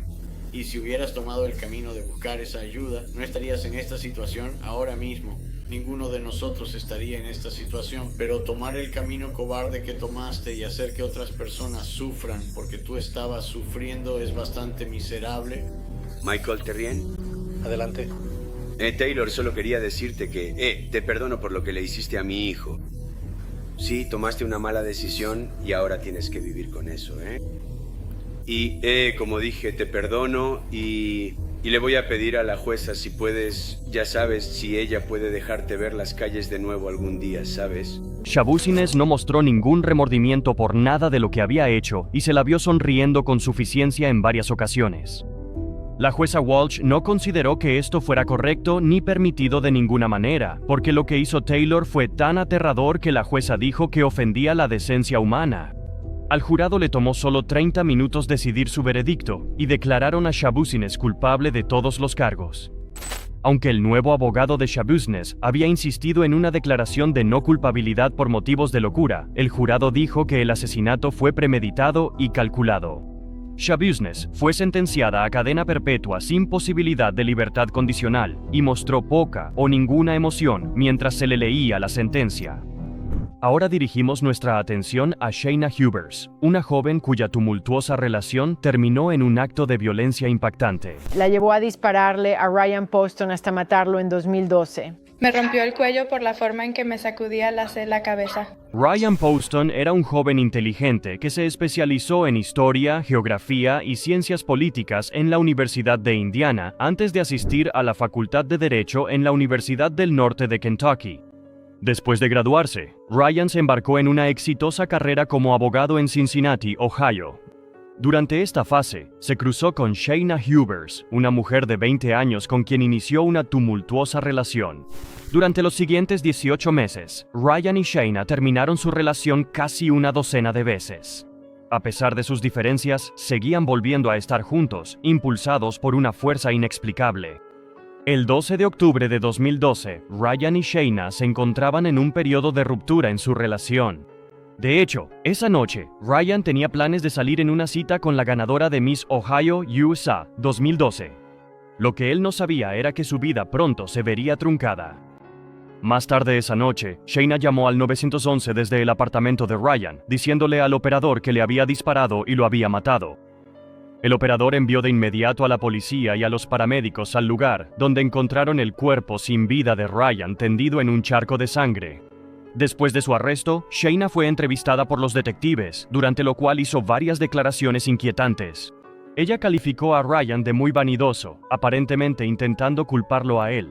Y si hubieras tomado el camino de buscar esa ayuda, no estarías en esta situación ahora mismo. Ninguno de nosotros estaría en esta situación, pero tomar el camino cobarde que tomaste y hacer que otras personas sufran porque tú estabas sufriendo es bastante miserable. Michael Terrien. Adelante. Taylor, solo quería decirte que, te perdono por lo que le hiciste a mi hijo. Sí, tomaste una mala decisión y ahora tienes que vivir con eso, Y, como dije, te perdono y le voy a pedir a la jueza si puedes, ya sabes, si ella puede dejarte ver las calles de nuevo algún día, ¿sabes? Shabushines no mostró ningún remordimiento por nada de lo que había hecho y se la vio sonriendo con suficiencia en varias ocasiones. La jueza Walsh no consideró que esto fuera correcto ni permitido de ninguna manera, porque lo que hizo Taylor fue tan aterrador que la jueza dijo que ofendía la decencia humana. Al jurado le tomó solo 30 minutos decidir su veredicto y declararon a Shabushines culpable de todos los cargos. Aunque el nuevo abogado de Shabushines había insistido en una declaración de no culpabilidad por motivos de locura, el jurado dijo que el asesinato fue premeditado y calculado. Shabushines fue sentenciada a cadena perpetua sin posibilidad de libertad condicional y mostró poca o ninguna emoción mientras se le leía la sentencia. Ahora dirigimos nuestra atención a Shayna Hubers, una joven cuya tumultuosa relación terminó en un acto de violencia impactante. La llevó a dispararle a Ryan Poston hasta matarlo en 2012. Me rompió el cuello por la forma en que me sacudía la cabeza. Ryan Poston era un joven inteligente que se especializó en historia, geografía y ciencias políticas en la Universidad de Indiana antes de asistir a la Facultad de Derecho en la Universidad del Norte de Kentucky. Después de graduarse, Ryan se embarcó en una exitosa carrera como abogado en Cincinnati, Ohio. Durante esta fase, se cruzó con Shayna Hubers, una mujer de 20 años con quien inició una tumultuosa relación. Durante los siguientes 18 meses, Ryan y Shayna terminaron su relación casi una docena de veces. A pesar de sus diferencias, seguían volviendo a estar juntos, impulsados por una fuerza inexplicable. El 12 de octubre de 2012, Ryan y Shayna se encontraban en un periodo de ruptura en su relación. De hecho, esa noche, Ryan tenía planes de salir en una cita con la ganadora de Miss Ohio USA 2012. Lo que él no sabía era que su vida pronto se vería truncada. Más tarde esa noche, Shayna llamó al 911 desde el apartamento de Ryan, diciéndole al operador que le había disparado y lo había matado. El operador envió de inmediato a la policía y a los paramédicos al lugar, donde encontraron el cuerpo sin vida de Ryan tendido en un charco de sangre. Después de su arresto, Shayna fue entrevistada por los detectives, durante lo cual hizo varias declaraciones inquietantes. Ella calificó a Ryan de muy vanidoso, aparentemente intentando culparlo a él.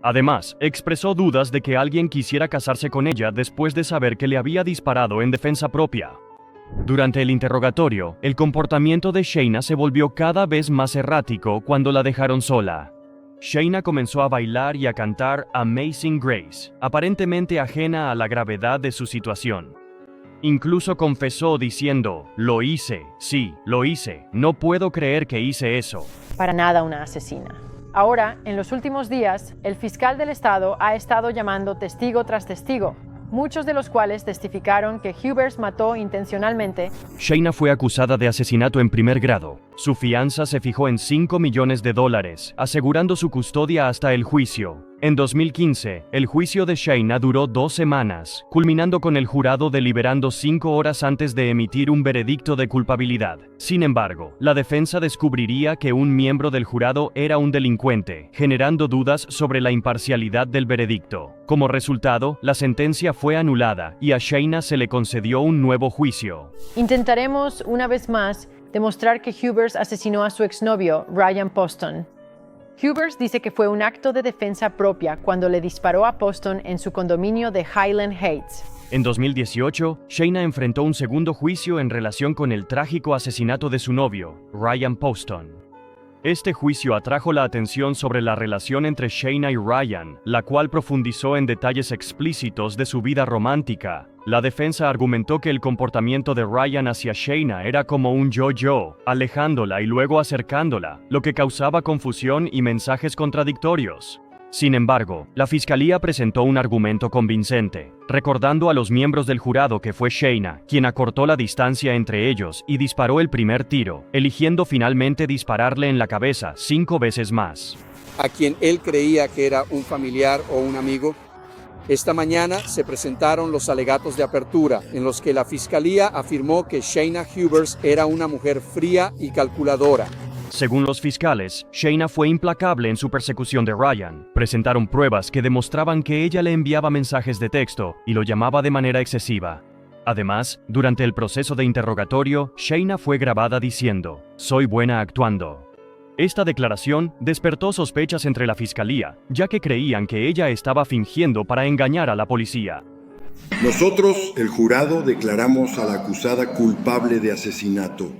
Además, expresó dudas de que alguien quisiera casarse con ella después de saber que le había disparado en defensa propia. Durante el interrogatorio, el comportamiento de Shayna se volvió cada vez más errático cuando la dejaron sola. Shayna comenzó a bailar y a cantar Amazing Grace, aparentemente ajena a la gravedad de su situación. Incluso confesó diciendo, "Lo hice, sí, lo hice, no puedo creer que hice eso". Para nada una asesina. Ahora, en los últimos días, el fiscal del estado ha estado llamando testigo tras testigo, muchos de los cuales testificaron que Hubers mató intencionalmente. Shayna fue acusada de asesinato en primer grado. Su fianza se fijó en $5 millones, asegurando su custodia hasta el juicio. En 2015, el juicio de Shayna duró 2 semanas, culminando con el jurado deliberando 5 horas antes de emitir un veredicto de culpabilidad. Sin embargo, la defensa descubriría que un miembro del jurado era un delincuente, generando dudas sobre la imparcialidad del veredicto. Como resultado, la sentencia fue anulada y a Shayna se le concedió un nuevo juicio. Intentaremos, una vez más, demostrar que Hubers asesinó a su exnovio, Ryan Poston. Hubers dice que fue un acto de defensa propia cuando le disparó a Poston en su condominio de Highland Heights. En 2018, Shayna enfrentó un segundo juicio en relación con el trágico asesinato de su novio, Ryan Poston. Este juicio atrajo la atención sobre la relación entre Shayna y Ryan, la cual profundizó en detalles explícitos de su vida romántica. La defensa argumentó que el comportamiento de Ryan hacia Shayna era como un yo-yo, alejándola y luego acercándola, lo que causaba confusión y mensajes contradictorios. Sin embargo, la fiscalía presentó un argumento convincente, recordando a los miembros del jurado que fue Shayna quien acortó la distancia entre ellos y disparó el primer tiro, eligiendo finalmente dispararle en la cabeza 5 veces más. A quien él creía que era un familiar o un amigo. Esta mañana se presentaron los alegatos de apertura, en los que la fiscalía afirmó que Shayna Hubers era una mujer fría y calculadora. Según los fiscales, Shayna fue implacable en su persecución de Ryan. Presentaron pruebas que demostraban que ella le enviaba mensajes de texto y lo llamaba de manera excesiva. Además, durante el proceso de interrogatorio, Shayna fue grabada diciendo, "Soy buena actuando". Esta declaración despertó sospechas entre la fiscalía, ya que creían que ella estaba fingiendo para engañar a la policía. Nosotros, el jurado, declaramos a la acusada culpable de asesinato.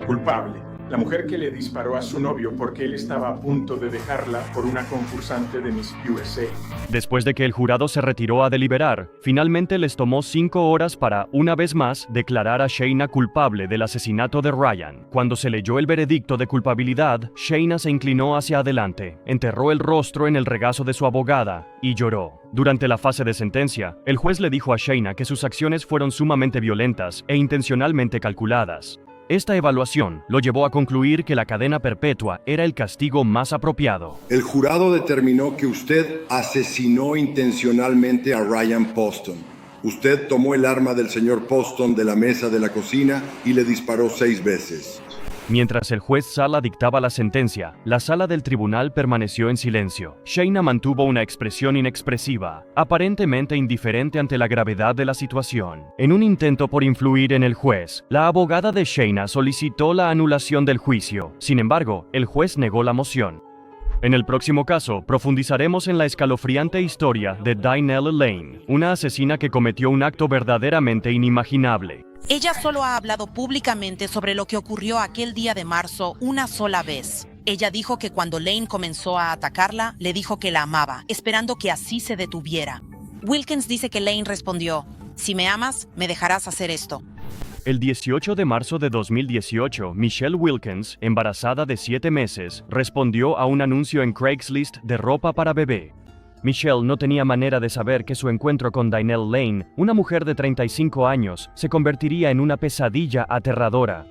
Culpable. La mujer que le disparó a su novio porque él estaba a punto de dejarla por una concursante de Miss USA. Después de que el jurado se retiró a deliberar, finalmente les tomó 5 horas para, una vez más, declarar a Shayna culpable del asesinato de Ryan. Cuando se leyó el veredicto de culpabilidad, Shayna se inclinó hacia adelante, enterró el rostro en el regazo de su abogada y lloró. Durante la fase de sentencia, el juez le dijo a Shayna que sus acciones fueron sumamente violentas e intencionalmente calculadas. Esta evaluación lo llevó a concluir que la cadena perpetua era el castigo más apropiado. El jurado determinó que usted asesinó intencionalmente a Ryan Poston. Usted tomó el arma del señor Poston de la mesa de la cocina y le disparó 6 veces. Mientras el juez Sala dictaba la sentencia, la sala del tribunal permaneció en silencio. Shayna mantuvo una expresión inexpresiva, aparentemente indiferente ante la gravedad de la situación. En un intento por influir en el juez, la abogada de Shayna solicitó la anulación del juicio. Sin embargo, el juez negó la moción. En el próximo caso, profundizaremos en la escalofriante historia de Dynelle Lane, una asesina que cometió un acto verdaderamente inimaginable. Ella solo ha hablado públicamente sobre lo que ocurrió aquel día de marzo una sola vez. Ella dijo que cuando Lane comenzó a atacarla, le dijo que la amaba, esperando que así se detuviera. Wilkins dice que Lane respondió, «Si me amas, me dejarás hacer esto». El 18 de marzo de 2018, Michelle Wilkins, embarazada de 7 meses, respondió a un anuncio en Craigslist de ropa para bebé. Michelle no tenía manera de saber que su encuentro con Dynelle Lane, una mujer de 35 años, se convertiría en una pesadilla aterradora.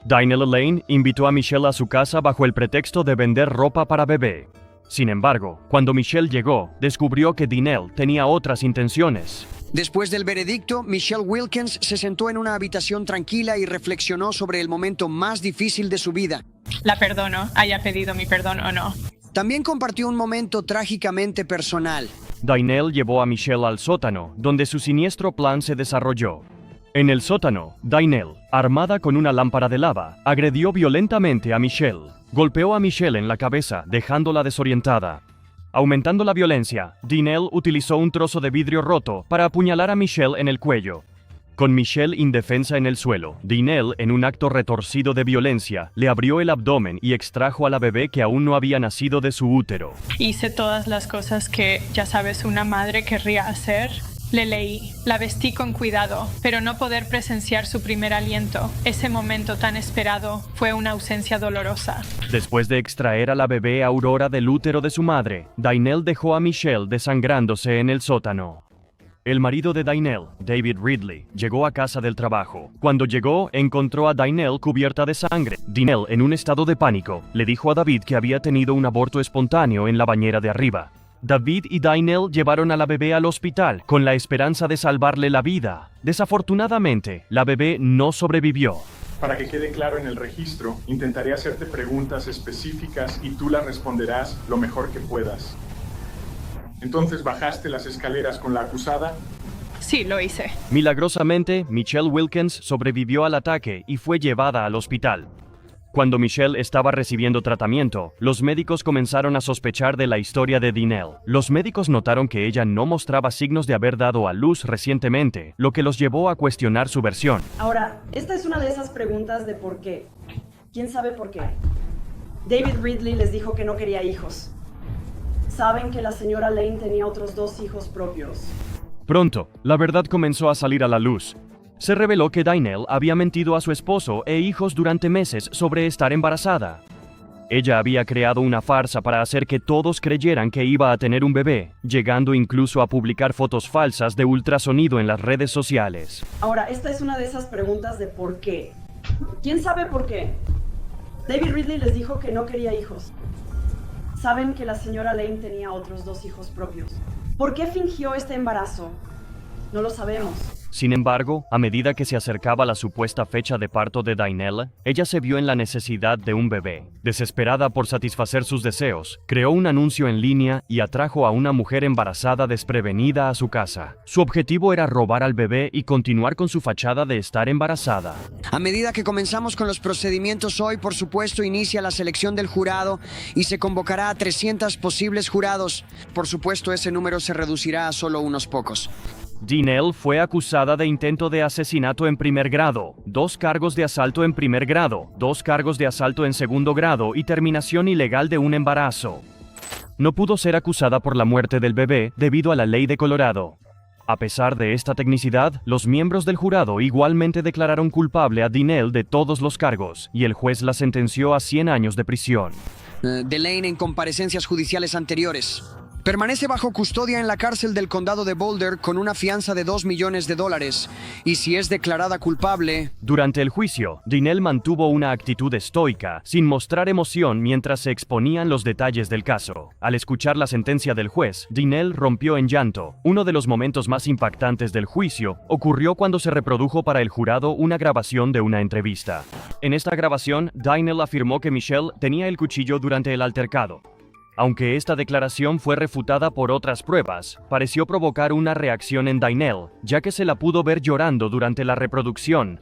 Dynelle Lane invitó a Michelle a su casa bajo el pretexto de vender ropa para bebé. Sin embargo, cuando Michelle llegó, descubrió que Dynelle tenía otras intenciones. Después del veredicto, Michelle Wilkins se sentó en una habitación tranquila y reflexionó sobre el momento más difícil de su vida. La perdono, haya pedido mi perdón o no. También compartió un momento trágicamente personal. Dynelle llevó a Michelle al sótano, donde su siniestro plan se desarrolló. En el sótano, Dynelle, armada con una lámpara de lava, agredió violentamente a Michelle. Golpeó a Michelle en la cabeza, dejándola desorientada. Aumentando la violencia, Dynelle utilizó un trozo de vidrio roto para apuñalar a Michelle en el cuello. Con Michelle indefensa en el suelo, Dynelle, en un acto retorcido de violencia, le abrió el abdomen y extrajo a la bebé que aún no había nacido de su útero. Hice todas las cosas que, ya sabes, una madre querría hacer. Le leí, la vestí con cuidado, pero no poder presenciar su primer aliento, ese momento tan esperado, fue una ausencia dolorosa. Después de extraer a la bebé Aurora del útero de su madre, Dynelle dejó a Michelle desangrándose en el sótano. El marido de Dynelle, David Ridley, llegó a casa del trabajo. Cuando llegó, encontró a Dynelle cubierta de sangre. Dynelle, en un estado de pánico, le dijo a David que había tenido un aborto espontáneo en la bañera de arriba. David y Dynelle llevaron a la bebé al hospital con la esperanza de salvarle la vida. Desafortunadamente, la bebé no sobrevivió. Para que quede claro en el registro, intentaré hacerte preguntas específicas y tú las responderás lo mejor que puedas. Entonces, ¿bajaste las escaleras con la acusada? Sí, lo hice. Milagrosamente, Michelle Wilkins sobrevivió al ataque y fue llevada al hospital. Cuando Michelle estaba recibiendo tratamiento, los médicos comenzaron a sospechar de la historia de Dynelle. Los médicos notaron que ella no mostraba signos de haber dado a luz recientemente, lo que los llevó a cuestionar su versión. Ahora, esta es una de esas preguntas de por qué. ¿Quién sabe por qué? David Ridley les dijo que no quería hijos. Saben que la señora Lane tenía otros 2 hijos propios. Pronto, la verdad comenzó a salir a la luz. Se reveló que Dynelle había mentido a su esposo e hijos durante meses sobre estar embarazada. Ella había creado una farsa para hacer que todos creyeran que iba a tener un bebé, llegando incluso a publicar fotos falsas de ultrasonido en las redes sociales. Ahora, esta es una de esas preguntas de por qué. ¿Quién sabe por qué? David Ridley les dijo que no quería hijos. Saben que la señora Lane tenía otros 2 hijos propios. ¿Por qué fingió este embarazo? No lo sabemos. Sin embargo, a medida que se acercaba la supuesta fecha de parto de Dynelle, ella se vio en la necesidad de un bebé. Desesperada por satisfacer sus deseos, creó un anuncio en línea y atrajo a una mujer embarazada desprevenida a su casa. Su objetivo era robar al bebé y continuar con su fachada de estar embarazada. A medida que comenzamos con los procedimientos hoy, por supuesto, inicia la selección del jurado y se convocará a 300 posibles jurados. Por supuesto, ese número se reducirá a solo unos pocos. Dynelle fue acusada de intento de asesinato en primer grado, 2 cargos de asalto en primer grado, 2 cargos de asalto en segundo grado y terminación ilegal de un embarazo. No pudo ser acusada por la muerte del bebé debido a la ley de Colorado. A pesar de esta tecnicidad, los miembros del jurado igualmente declararon culpable a Dynelle de todos los cargos, y el juez la sentenció a 100 años de prisión. Lane en comparecencias judiciales anteriores. Permanece bajo custodia en la cárcel del condado de Boulder con una fianza de $2 millones y si es declarada culpable... Durante el juicio, Dynelle mantuvo una actitud estoica, sin mostrar emoción mientras se exponían los detalles del caso. Al escuchar la sentencia del juez, Dynelle rompió en llanto. Uno de los momentos más impactantes del juicio ocurrió cuando se reprodujo para el jurado una grabación de una entrevista. En esta grabación, Dynelle afirmó que Michelle tenía el cuchillo durante el altercado. Aunque esta declaración fue refutada por otras pruebas, pareció provocar una reacción en Dynelle, ya que se la pudo ver llorando durante la reproducción.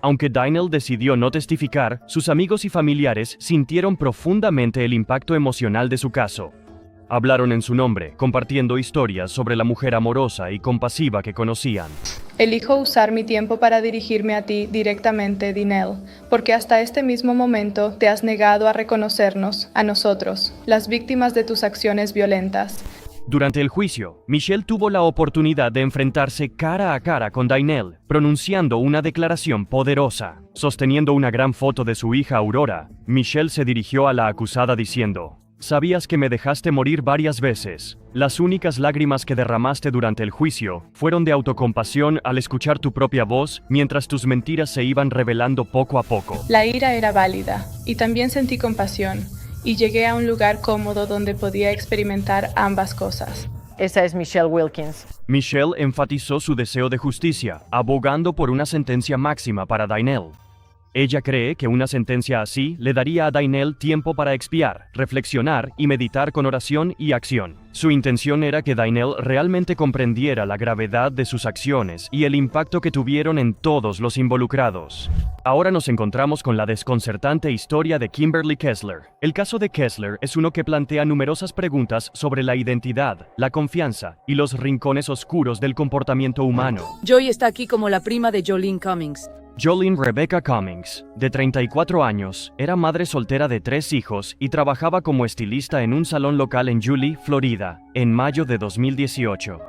Aunque Dynel decidió no testificar, sus amigos y familiares sintieron profundamente el impacto emocional de su caso. Hablaron en su nombre, compartiendo historias sobre la mujer amorosa y compasiva que conocían. Elijo usar mi tiempo para dirigirme a ti directamente, Dynel, porque hasta este mismo momento te has negado a reconocernos, a nosotros, las víctimas de tus acciones violentas. Durante el juicio, Michelle tuvo la oportunidad de enfrentarse cara a cara con Dynel, pronunciando una declaración poderosa. Sosteniendo una gran foto de su hija Aurora, Michelle se dirigió a la acusada diciendo: «Sabías que me dejaste morir varias veces. Las únicas lágrimas que derramaste durante el juicio fueron de autocompasión al escuchar tu propia voz mientras tus mentiras se iban revelando poco a poco». La ira era válida, y también sentí compasión, y llegué a un lugar cómodo donde podía experimentar ambas cosas. Esa es Michelle Wilkins. Michelle enfatizó su deseo de justicia, abogando por una sentencia máxima para Dynel. Ella cree que una sentencia así le daría a Dynel tiempo para expiar, reflexionar y meditar con oración y acción. Su intención era que Dynel realmente comprendiera la gravedad de sus acciones y el impacto que tuvieron en todos los involucrados. Ahora nos encontramos con la desconcertante historia de Kimberly Kessler. El caso de Kessler es uno que plantea numerosas preguntas sobre la identidad, la confianza y los rincones oscuros del comportamiento humano. Joy está aquí como la prima de Jolene Cummings. Jolene Rebecca Cummings, de 34 años, era madre soltera de 3 hijos y trabajaba como estilista en un salón local en Yulee, Florida, en mayo de 2018.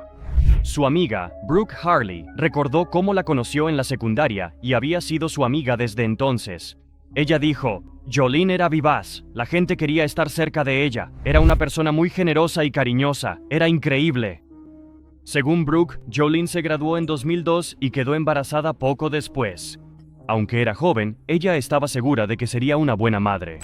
Su amiga, Brooke Harley, recordó cómo la conoció en la secundaria y había sido su amiga desde entonces. Ella dijo: «Jolene era vivaz, la gente quería estar cerca de ella, era una persona muy generosa y cariñosa, era increíble». Según Brooke, Jolene se graduó en 2002 y quedó embarazada poco después. Aunque era joven, ella estaba segura de que sería una buena madre.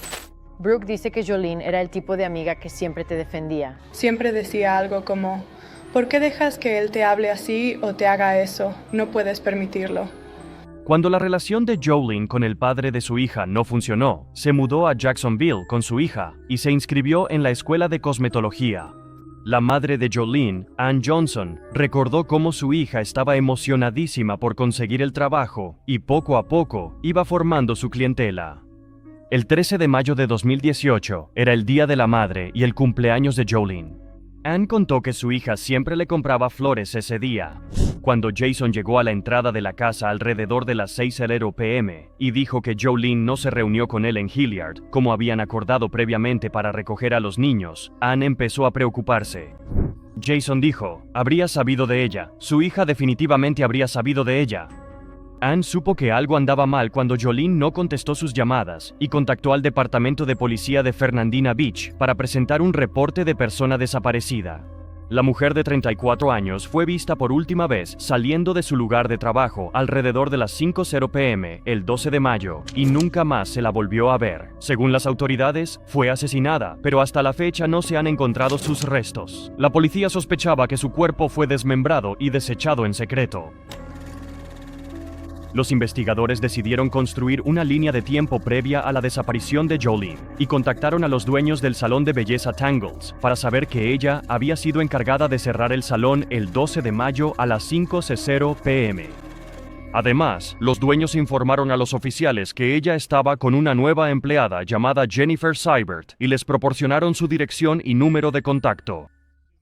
Brooke dice que Jolene era el tipo de amiga que siempre te defendía. Siempre decía algo como: ¿por qué dejas que él te hable así o te haga eso? No puedes permitirlo. Cuando la relación de Jolene con el padre de su hija no funcionó, se mudó a Jacksonville con su hija y se inscribió en la escuela de cosmetología. La madre de Jolene, Ann Johnson, recordó cómo su hija estaba emocionadísima por conseguir el trabajo y poco a poco iba formando su clientela. El 13 de mayo de 2018 era el Día de la Madre y el cumpleaños de Jolene. Ann contó que su hija siempre le compraba flores ese día. Cuando Jason llegó a la entrada de la casa alrededor de las 6:00 p.m. y dijo que Jolene no se reunió con él en Hilliard, como habían acordado previamente para recoger a los niños, Ann empezó a preocuparse. Jason dijo: «Habría sabido de ella, su hija definitivamente habría sabido de ella». Ann supo que algo andaba mal cuando Jolene no contestó sus llamadas y contactó al departamento de policía de Fernandina Beach para presentar un reporte de persona desaparecida. La mujer de 34 años fue vista por última vez saliendo de su lugar de trabajo alrededor de las 5:00 p.m. el 12 de mayo y nunca más se la volvió a ver. Según las autoridades, fue asesinada, pero hasta la fecha no se han encontrado sus restos. La policía sospechaba que su cuerpo fue desmembrado y desechado en secreto. Los investigadores decidieron construir una línea de tiempo previa a la desaparición de Jolene y contactaron a los dueños del salón de belleza Tangles para saber que ella había sido encargada de cerrar el salón el 12 de mayo a las 5:00 p.m. Además, los dueños informaron a los oficiales que ella estaba con una nueva empleada llamada Jennifer Seibert y les proporcionaron su dirección y número de contacto.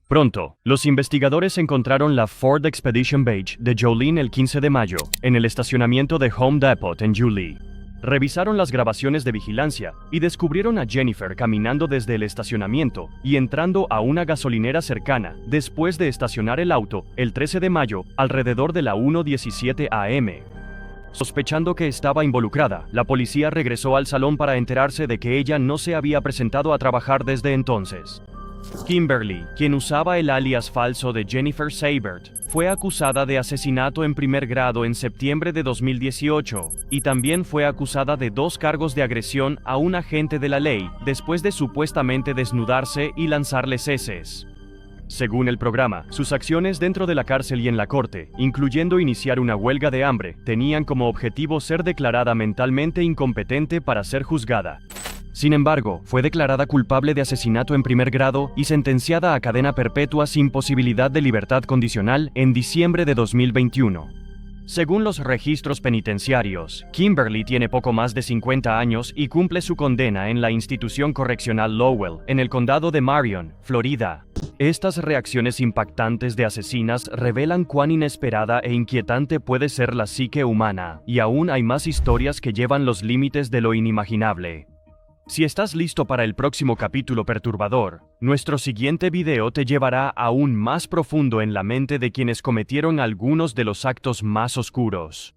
Pronto, los investigadores encontraron la Ford Expedition Badge de Jolene el 15 de mayo, en el estacionamiento de Home Depot en Yulee. Revisaron las grabaciones de vigilancia y descubrieron a Jennifer caminando desde el estacionamiento y entrando a una gasolinera cercana después de estacionar el auto el 13 de mayo alrededor de la 1:17 a.m. Sospechando que estaba involucrada, la policía regresó al salón para enterarse de que ella no se había presentado a trabajar desde entonces. Kimberly, quien usaba el alias falso de Jennifer Seibert, fue acusada de asesinato en primer grado en septiembre de 2018 y también fue acusada de 2 cargos de agresión a un agente de la ley después de supuestamente desnudarse y lanzarles heces. Según el programa, sus acciones dentro de la cárcel y en la corte, incluyendo iniciar una huelga de hambre, tenían como objetivo ser declarada mentalmente incompetente para ser juzgada. Sin embargo, fue declarada culpable de asesinato en primer grado y sentenciada a cadena perpetua sin posibilidad de libertad condicional en diciembre de 2021. Según los registros penitenciarios, Kimberly tiene poco más de 50 años y cumple su condena en la institución correccional Lowell, en el condado de Marion, Florida. Estas reacciones impactantes de asesinas revelan cuán inesperada e inquietante puede ser la psique humana, y aún hay más historias que llevan los límites de lo inimaginable. Si estás listo para el próximo capítulo perturbador, nuestro siguiente video te llevará aún más profundo en la mente de quienes cometieron algunos de los actos más oscuros.